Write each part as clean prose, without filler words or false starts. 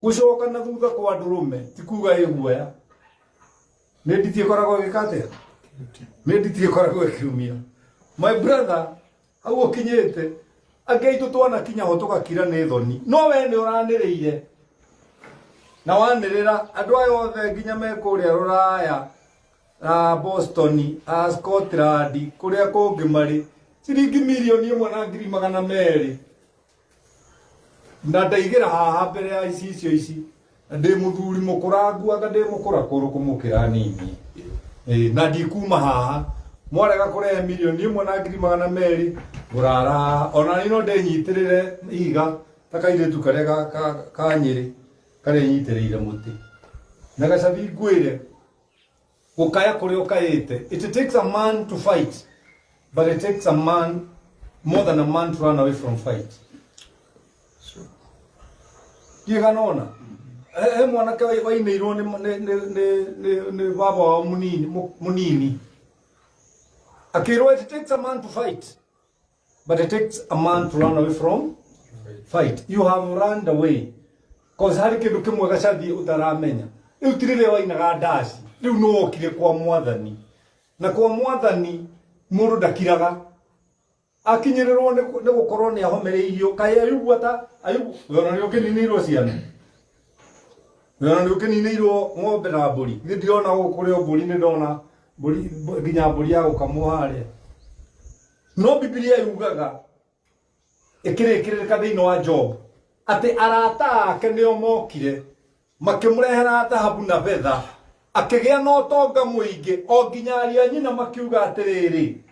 gucoka na thutha kwa ndurume ti kuga iguoya ne nditie koragwo gikate ne nditie koragwo kiumia my brother au okinyete angeitu twana kinya ho tukakira ne thoni no we ni uranireire na wanirira andu ayo othe nginya me kuria ruraya Boston Scotland kuria kungi mari ciringi milioni 1,200,000 na ndaigira haha mbere ya icio ici ndi muthuri mukurangu anga ndi mukura kuru kumukira nini na ndikuma haha mwarega kurehe milioni 1,200,000 ngurara ona nino ndenyitirire iga takairetu karia ka Nyeri kare nyitirire muti na gacabi ngwire ukaya kuri ukayite. It takes a man to fight, but it takes a man more than a man to run away from fight. Kiganona mwanake wainirwo ni baba wa munini akirwo it takes a man to fight, but it takes a man to run away from fight. You have run away cause hari kindu kimwe gacathi utaramenya riu tirire wainaga ndaci riu no okire kwa mwathani na kwa mwathani mundu ndakiraga akinyirerwo ni gukorwo ni ahomereirio kai ayubu ata ayubu yona ni ukininirwo ciana yona ni ukininirwo ng'ombe na mburi ni ndirona gukurio mburi ni ndona mburi nginya mburi ya gukamwa haria no Biblia yugaga ikirikirika thiini wa Job ati arata ake nio mokire makimurehera thahabu na betha akigia no tonga muingi o nginya aria nyina makiuga atiriri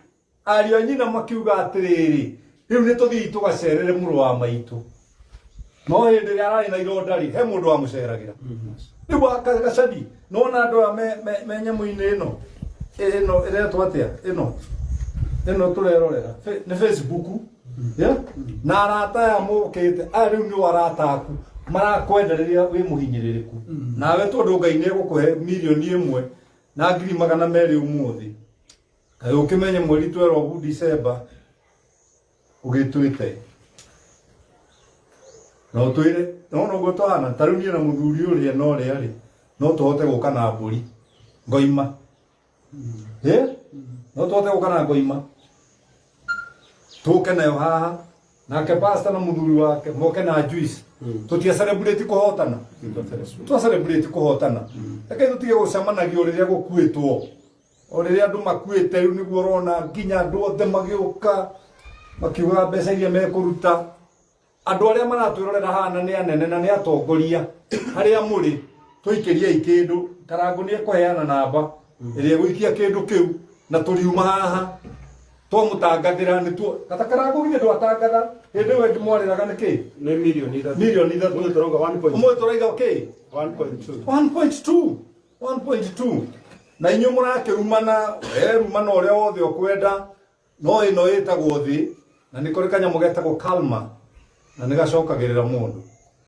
aria nyina makiuga atiriri riu ni tuthii tugacerere muru wa maitu no hindi ria arari na irondari he mundu wa muceragira riu akagacadi no na andu me nyamu-ini ino iretwo atia ino turerorera ni Facebook na arata ya mukite riu ni arata aku marakwendereria wi muhinyiririku nawe tondu Ngai ni gukuhe milioni 1 na 200,000 umuthi kai ukimenye mweri 12 December ugitwite no twire no gutwana tarumia na muthuri uria no ri no tuhote guka na mburi ngoima no tuhote guka na ngoima tuke nayo haha nake pastor na muthuri wake moke na juice tutia celebrate kuhotana tu celebrate kuhotana eke tutige gucamanagio riria gukuitwo o riria andu makuite riu niguo rona nginya andu othe magiuka makiuga mbeca iria mekuruta andu aria maratwirorera hana ni anene na ni atongoria haria muri tuikiria ikindu Karangu ni ekuheana namba iria guikia kindu kiu na turiuma haha twamutangathira ni tu Karangu ngi ndu atangatha hindi we ngimwariraga niki ni milioni 3 turonga 1.2 umwe turaiga okay 1.2 1.2 na inyu murakirumana rumana uria wothe ukwenda no ino itagwo thi na nikuri kanyamu getagwo kalma na nigacokagirira mundu